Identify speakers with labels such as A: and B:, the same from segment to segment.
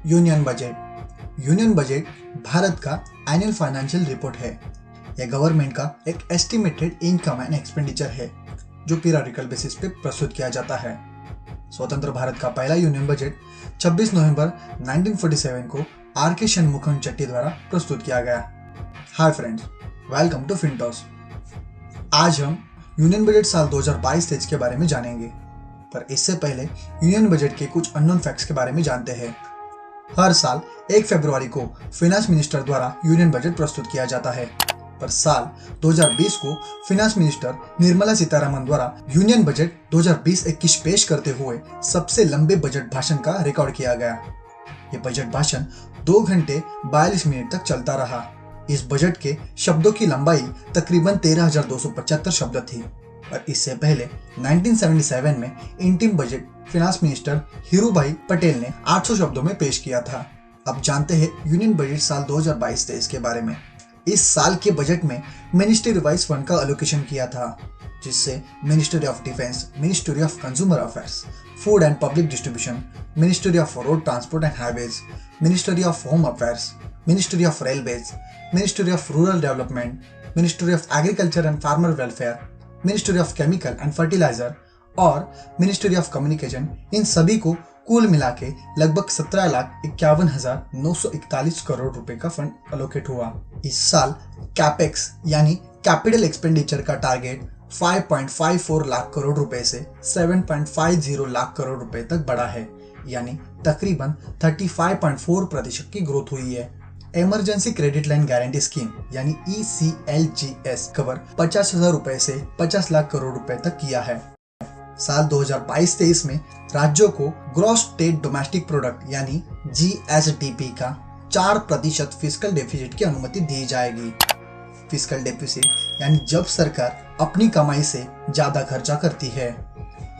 A: Union budget. Union budget Bharat का annual financial report है। यह गवर्नमेंट का एक एस्टिमेटेड इनकम एंड एक्सपेंडिचर है जो पीरियडिकल बेसिस पे प्रस्तुत किया जाता है। स्वतंत्र भारत का पहला यूनियन बजट 26 नवंबर 1947 को आर के शनमुखम चट्टी द्वारा प्रस्तुत किया गया। Hi friends, welcome to Fintoss. आज हम यूनियन बजट साल 2022-23 के बारे में जानेंगे, पर इससे पहले यूनियन बजट के कुछ अननोन फैक्ट्स के बारे में जानते हैं। हर साल 1 फरवरी को फाइनेंस मिनिस्टर द्वारा यूनियन बजट प्रस्तुत किया जाता है, पर साल 2020 को फाइनेंस मिनिस्टर निर्मला सीतारमण द्वारा यूनियन बजट 2020-21 पेश करते हुए सबसे लंबे बजट भाषण का रिकॉर्ड किया गया। ये बजट भाषण 2 घंटे 42 मिनट तक चलता रहा। इस बजट के शब्दों की लंबाई तकरीबन 13,275 शब्द थी, और इससे पहले 1977 में interim budget finance minister Hirubhai Patel ने 800 शब्दों में पेश किया था। अब जानते हैं यूनियन बजट साल 2022-23 के बारे में। इस साल के बजट में मिनिस्ट्री रिवाइज फंड का एलोकेशन किया था, जिससे ministry of defence, ministry of consumer affairs, food and public distribution, ministry of road transport and highways, ministry of home affairs, ministry of railways, ministry of rural development, ministry of agriculture and farmer welfare, ministry of chemical and fertiliser और ministry of communication, इन सभी को कुल मिला के लगभग 17,51,941 करोड़ रुपए का फंड एलोकेट हुआ। इस साल कैपेक्स यानी कैपिटल एक्सपेंडिचर का टारगेट 5.54 लाख करोड़ रुपए से 7.50 लाख करोड़ रुपए तक बढ़ा है, यानी तकरीबन 35.4% की ग्रोथ हुई है। Emergency credit line guarantee scheme यानी ECLGS कवर 50,000 रुपए से 50 लाख करोड़ रुपए तक किया है। साल 2022-23 में राज्यों को ग्रॉस स्टेट डोमेस्टिक प्रोडक्ट यानी GSDP का 4% फिस्कल डेफिसिट की अनुमति दी जाएगी। फिस्कल डेफिसिट यानी जब सरकार अपनी कमाई से ज्यादा खर्चा करती है।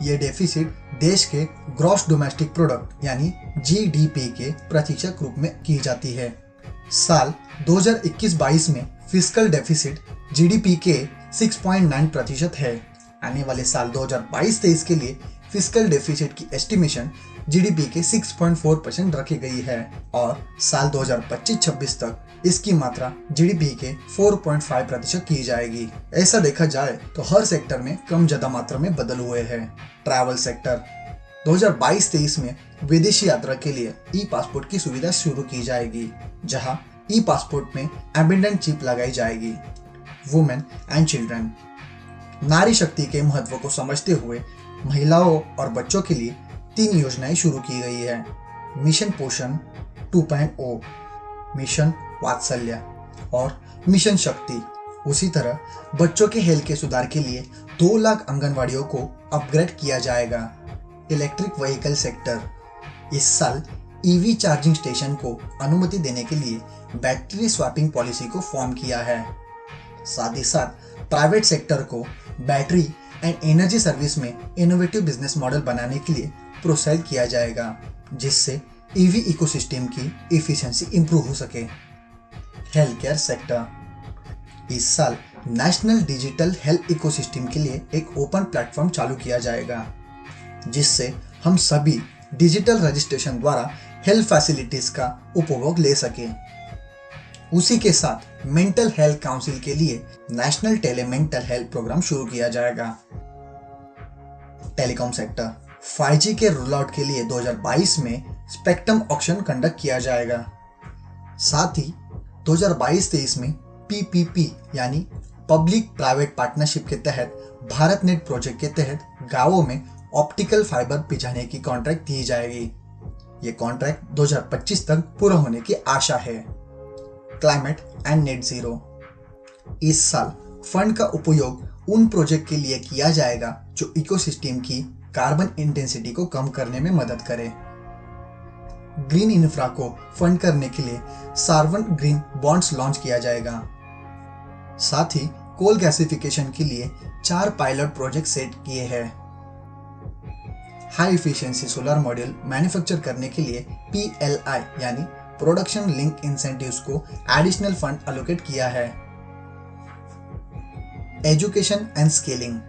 A: ये डेफिसिट देश के ग्रॉस डोमेस्टिक प्रोडक्ट यानी GDP के प्रतिशत रूप में की जाती है। साल 2021-22 में फिस्कल डेफिसिट GDP के 6.9% है। आने वाले साल 2022-23 के लिए फिस्कल डेफिसिट की एस्टिमेशन GDP के 6.4% रखी गई है, और साल 2025-26 तक इसकी मात्रा GDP के 4.5% की जाएगी। ऐसा देखा जाए तो हर सेक्टर में कम ज्यादा मात्रा में बदल हुए हैं। ट्रैवल सेक्टर 2022-23 में विदेशी यात्रा के लिए ई-पासपोर्ट की सुविधा शुरू की जाएगी, जहां ई-पासपोर्ट में एबेंडेंट चिप लगाई जाएगी। वुमेन एंड चिल्ड्रन, नारी शक्ति के महत्व को समझते हुए महिलाओं और बच्चों के लिए 3 योजनाएं शुरू की गई है। मिशन पोषण 2.0, मिशन वात्सल्य और मिशन शक्ति। उसी तरह बच्चों के हेल्थ के सुधार के लिए 2 लाख आंगनवाड़ियों को अपग्रेड किया जाएगा। इलेक्ट्रिक व्हीकल सेक्टर, इस साल EV चार्जिंग स्टेशन को अनुमति देने के लिए बैटरी स्वैपिंग पॉलिसी को फॉर्म किया है। साथ ही साथ प्राइवेट सेक्टर को बैटरी एंड एनर्जी सर्विस में इनोवेटिव बिजनेस मॉडल बनाने के लिए प्रोत्साहित किया जाएगा, जिससे EV इकोसिस्टम की एफिशिएंसी इंप्रूव हो सके। हेल्थ केयर सेक्टर, इस साल नेशनल डिजिटल हेल्थ इकोसिस्टम के लिए एक ओपन प्लेटफॉर्म चालू किया जाएगा, जिससे हम सभी डिजिटल रजिस्ट्रेशन द्वारा हेल्थ फैसिलिटीज का उपभोग ले सके। उसी के साथ मेंटल हेल्थ काउंसिल के लिए national tele mental health programme शुरू किया जाएगा। टेलीकॉम सेक्टर, 5G के रोल आउट के लिए 2022 में स्पेक्ट्रम ऑक्शन कंडक्ट किया जाएगा। साथ ही 2022-23 में PPP यानी पब्लिक प्राइवेट पार्टनरशिप के तहत भारत नेट प्रोजेक्ट के तहत गांवों में ऑप्टिकल फाइबर पिजाने की कॉन्ट्रैक्ट दी जाएगी। ये कॉन्ट्रैक्ट 2025 तक पूरा होने की आशा है। क्लाइमेट एंड नेट जीरो, इस साल फंड का उपयोग उन प्रोजेक्ट के लिए किया जाएगा जो इकोसिस्टम की कार्बन इंटेंसिटी को कम करने में मदद करे। ग्रीन इंफ्रा को फंड करने के लिए सार्वन ग्रीन बॉन्ड्स लॉन्च किया जाएगा। साथ ही कोल गैसिफिकेशन के लिए 4 पायलट प्रोजेक्ट सेट किए हैं। High efficiency solar module manufacture करने के लिए PLI यानी प्रोडक्शन लिंक इंसेंटिव्स को एडिशनल फंड एलोकेट किया है। एजुकेशन एंड स्केलिंग,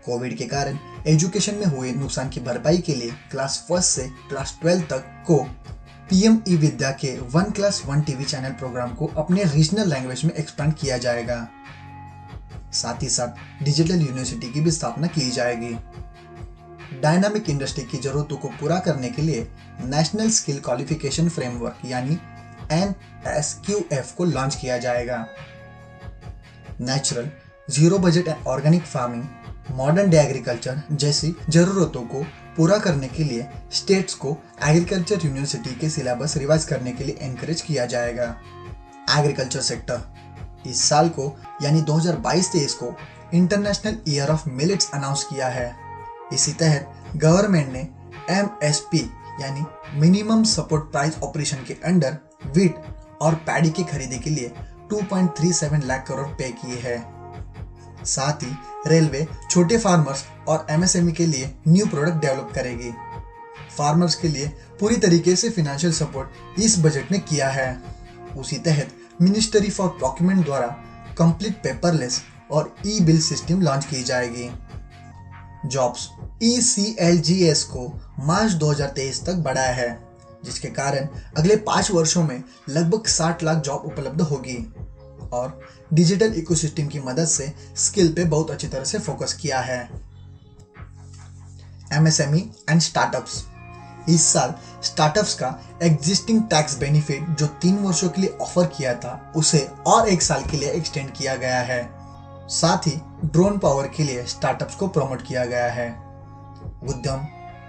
A: कोविड के कारण एजुकेशन में हुए नुकसान की भरपाई के लिए क्लास 1 से क्लास 12 तक को पीएम ई विद्या के 1+1 टीवी चैनल प्रोग्राम को अपने रीजनल लैंग्वेज में एक्सपेंड किया जाएगा। साथ ही साथ डिजिटल यूनिवर्सिटी की भी स्थापना की जाएगी। डायनामिक इंडस्ट्री की जरूरतों को पूरा करने के लिए नेशनल स्किल क्वालिफिकेशन फ्रेमवर्क यानी NSQF को लॉन्च किया जाएगा। Natural, zero budget and organic farming, modern day agriculture जैसी जरूरतों को पूरा करने के लिए स्टेट्स को एग्रीकल्चर यूनिवर्सिटी के सिलेबस रिवाइज करने के लिए एनकरेज किया जाएगा। एग्रीकल्चर सेक्टर इस साल को यानी 2022-23 को international year of millets announce किया है। इसी तहत गवर्नमेंट ने MSP यानी मिनिमम सपोर्ट प्राइस ऑपरेशन के अंडर वीट और पैडी की खरीदी के लिए 2.37 लाख करोड़ पे किए हैं। साथ ही रेलवे छोटे फार्मर्स और MSME के लिए न्यू प्रोडक्ट डेवलप करेगी। फार्मर्स के लिए पूरी तरीके से फाइनेंशियल सपोर्ट इस बजट में किया है। उसी तहत मिनिस्ट्री फॉर प्रोक्योरमेंट द्वारा कंप्लीट पेपरलेस और ई बिल सिस्टम लॉन्च की जाएगी। जॉब्स ECLGS को मार्च 2023 तक बढ़ाया है, जिसके कारण अगले 5 वर्षों में लगभग 60 लाख जॉब उपलब्ध होगी और डिजिटल इकोसिस्टम की मदद से स्किल पे बहुत अच्छी तरह से फोकस किया है। MSME एंड स्टार्टअप्स इस साल स्टार्टअप्स का एग्जिस्टिंग टैक्स बेनिफिट जो 3 वर्षों के लिए ऑफर किया था उसे और 1 साल के लिए एक्सटेंड किया गया है। साथ ही ड्रोन पावर के लिए स्टार्टअप्स को प्रमोट किया गया है। Udyam,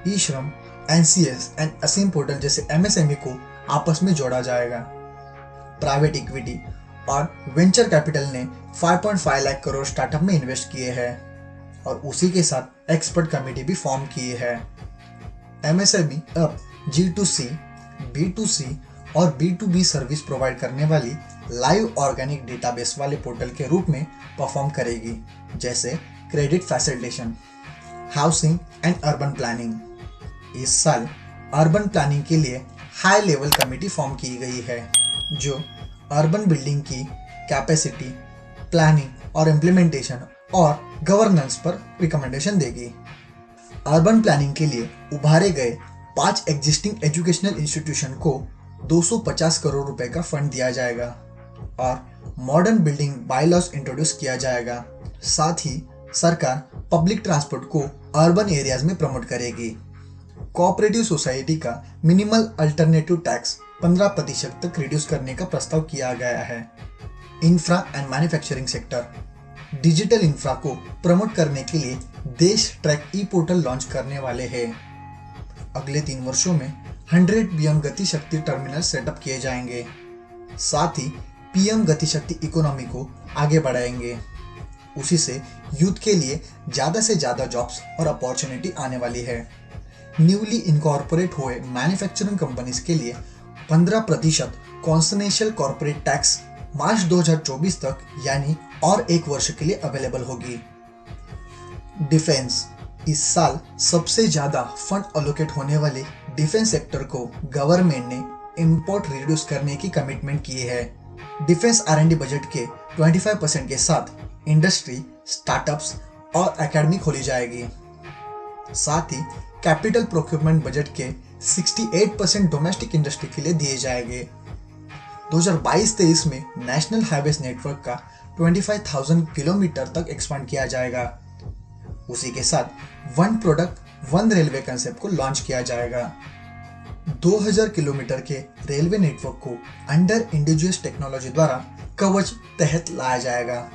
A: E-Shram, NCS and Aseem portal जैसे MSME को आपस में जोड़ा जाएगा। प्राइवेट इक्विटी और वेंचर कैपिटल ने 5.5 लाख करोड़ स्टार्टअप में इन्वेस्ट किए हैं और उसी के साथ एक्सपर्ट कमेटी भी फॉर्म की है। MSME अब G2C, B2C और B2B सर्विस प्रोवाइड करने वाली लाइव ऑर्गेनिक डेटाबेस वाले पोर्टल के रूप में परफॉर्म करेगी, जैसे credit facilitation, housing and urban planning. इस साल अर्बन प्लानिंग के लिए हाई लेवल कमेटी फॉर्म की गई है जो अर्बन बिल्डिंग की कैपेसिटी, प्लानिंग और इम्प्लीमेंटेशन और गवर्नेंस पर रिकमेंडेशन देगी। अर्बन प्लानिंग के लिए उभारे गए 5 एग्जिस्टिंग एजुकेशनल इंस्टीट्यूशन को 250 करोड़ रुपए का फंड दिया जाएगा और मॉडर्न बिल्डिंग बायलॉज इंट्रोड्यूस किया जाएगा। साथ ही सरकार पब्लिक ट्रांसपोर्ट को अर्बन एरियाज में प्रमोट करेगी। कोऑपरेटिव सोसाइटी का मिनिमल अल्टरनेटिव टैक्स 15% तक रिड्यूस करने का प्रस्ताव किया गया है। Infra and manufacturing sector digital infra को प्रमोट करने के लिए देश ट्रैक ई पोर्टल लॉन्च करने वाले हैं। अगले 3 वर्षों में 100 PM गति शक्ति टर्मिनल सेटअप किए जाएंगे। साथ ही PM गति शक्ति इकोनॉमी को आगे बढ़ाएंगे। उसी से यूथ के लिए ज़्यादा से ज़्यादा जॉब्स और अपॉर्चुनिटी आने वाली है। न्यूली इनकॉर्पोरेट हुए मैन्युफैक्चरिंग कंपनीज के लिए 15% कॉन्सोनेशियल कॉर्पोरेट टैक्स मार्च 2024 तक यानी और 1 वर्ष के लिए अवेलेबल होगी। डिफेंस इस साल सबसे ज्यादा फंड अलोकेट होने वाले डिफेंस सेक्टर को गवर्नमेंट ने इंपोर्ट रिड्यूस करने की कमिटमेंट की है। डिफेंस R&D बजट के 25% के साथ इंडस्ट्री, स्टार्टअप्स और एकेडमी खोली जाएगी। साथ ही कैपिटल प्रोक्योरमेंट बजट के 68% डोमेस्टिक इंडस्ट्री के लिए दिए जाएंगे। 2022-23 में नेशनल हाईवेज नेटवर्क का 25,000 किलोमीटर तक एक्सपांड किया जाएगा। उसी के साथ 1 प्रोडक्ट 1 रेलवे कंसेप्ट को लॉन्च किया जाएगा। 2000 किलोमीटर के रेलवे नेटवर्क को अंडर इंडिजियस टेक्नोलॉजी द्वारा कवच तहत लाया जाएगा।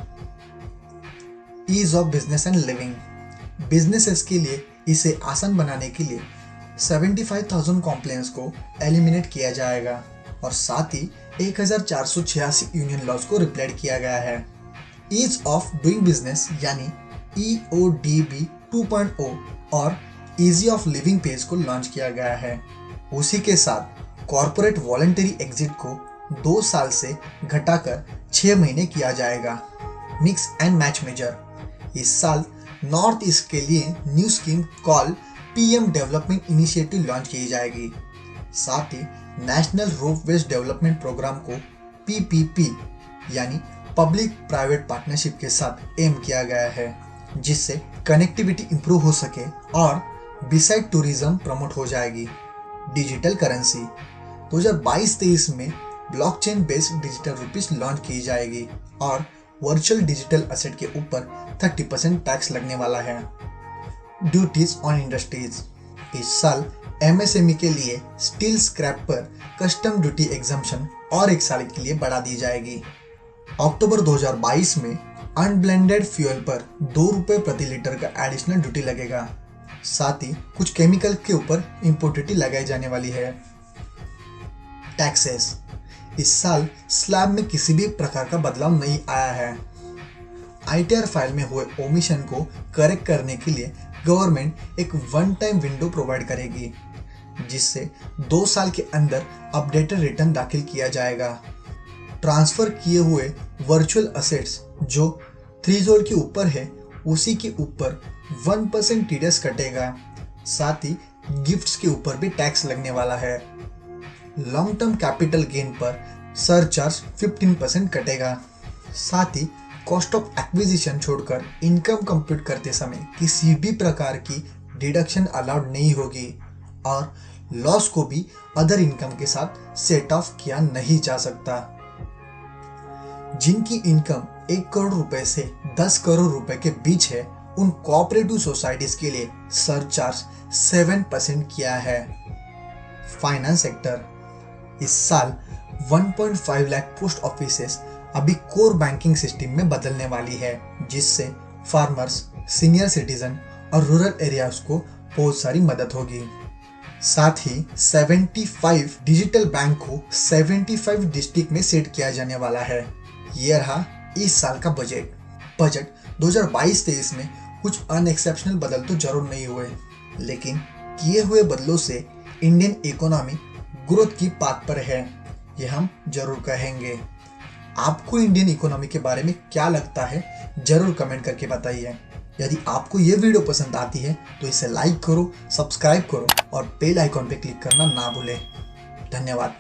A: Ease of business and living businesses के लिए इसे आसान बनाने के लिए 75,000 कॉम्प्लेंस को एलिमिनेट किया जाएगा और साथ ही 1486 यूनियन लॉज को रिप्लेड किया गया है। ईज ऑफ डूइंग बिजनेस यानी EODB 2.0 और इजी ऑफ लिविंग पेज को लॉन्च किया गया है। उसी के साथ कॉर्पोरेट वॉलंटरी एग्जिट को 2 साल से घटाकर 6 महीने किया जाएगा। मिक्स एंड मैच मेजर इस साल नॉर्थ ईस्ट के लिए new scheme call PM development initiative launch की जाएगी। साथ ही नेशनल रोपवेज डेवलपमेंट प्रोग्राम को PPP यानी पब्लिक प्राइवेट पार्टनरशिप के साथ एम किया गया है, जिससे कनेक्टिविटी इंप्रूव हो सके और बिसाइड टूरिज्म प्रमोट हो जाएगी। डिजिटल करेंसी 2022-23 में blockchain based digital rupees launch की जाएगी और वर्चुअल डिजिटल असेट के ऊपर 30% टैक्स लगने वाला है। Duties on industries. इस साल एमएसएमई के लिए स्टील स्क्रैप पर कस्टम ड्यूटी एग्जम्पशन और 1 साल के लिए बढ़ा दी जाएगी। अक्टूबर 2022 में अनब्लेंडेड फ्यूल पर 2 रुपये प्रति लीटर का एडिशनल ड्यूटी लगेगा। साथ ही कुछ केमिकल के ऊपर इंपोर्ट ड्यूटी लगाई जाने वाली है। टैक्सेस। इस साल स्लैब में किसी भी प्रकार का बदलाव नहीं आया है। आईटीआर फाइल में हुए ओमिशन को करेक्ट करने के लिए गवर्नमेंट एक वन टाइम विंडो प्रोवाइड करेगी, जिससे 2 साल के अंदर अपडेटेड रिटर्न दाखिल किया जाएगा। ट्रांसफर किए हुए वर्चुअल असेट्स जो थ्रेशोल्ड के ऊपर है, उसी के ऊपर 1% टीडीएस कटेगा। साथ ही गिफ्ट्स के ऊपर भी टैक्स लगने वाला है। लॉन्ग टर्म कैपिटल गेन पर सरचार्ज 15% कटेगा। साथ ही कॉस्ट ऑफ एक्विजिशन छोड़कर इनकम कंप्यूट करते समय किसी भी प्रकार की डिडक्शन अलाउड नहीं होगी और लॉस को भी अदर इनकम के साथ सेट ऑफ किया नहीं जा सकता। जिनकी इनकम 1 करोड़ रुपए से 10 करोड़ रुपए के बीच है, उन कोऑपरेटिव सोसाइटीज के लिए सरचार्ज 7% किया है। Finance sector. इस साल 1.5 लाख पोस्ट ऑफिसेस अभी कोर बैंकिंग सिस्टम में बदलने वाली है, जिससे फार्मर्स, सीनियर सिटीजन और रूरल एरियाज को बहुत सारी मदद होगी। साथ ही 75 डिजिटल बैंक को 75 डिस्ट्रिक्ट में सेट किया जाने वाला है। ये रहा इस साल का बजट 2022-23 में कुछ अनएक्सेप्शनल बदल तो जरूर नहीं हुए, लेकिन किए हुए बदलों से इंडियन इकोनॉमी ग्रोथ की पाथ पर है, ये हम जरूर कहेंगे। आपको इंडियन इकोनॉमी के बारे में क्या लगता है, जरूर कमेंट करके बताइए। यदि आपको ये वीडियो पसंद आती है तो इसे लाइक करो, सब्सक्राइब करो और बेल आइकॉन पे क्लिक करना ना भूलें। धन्यवाद।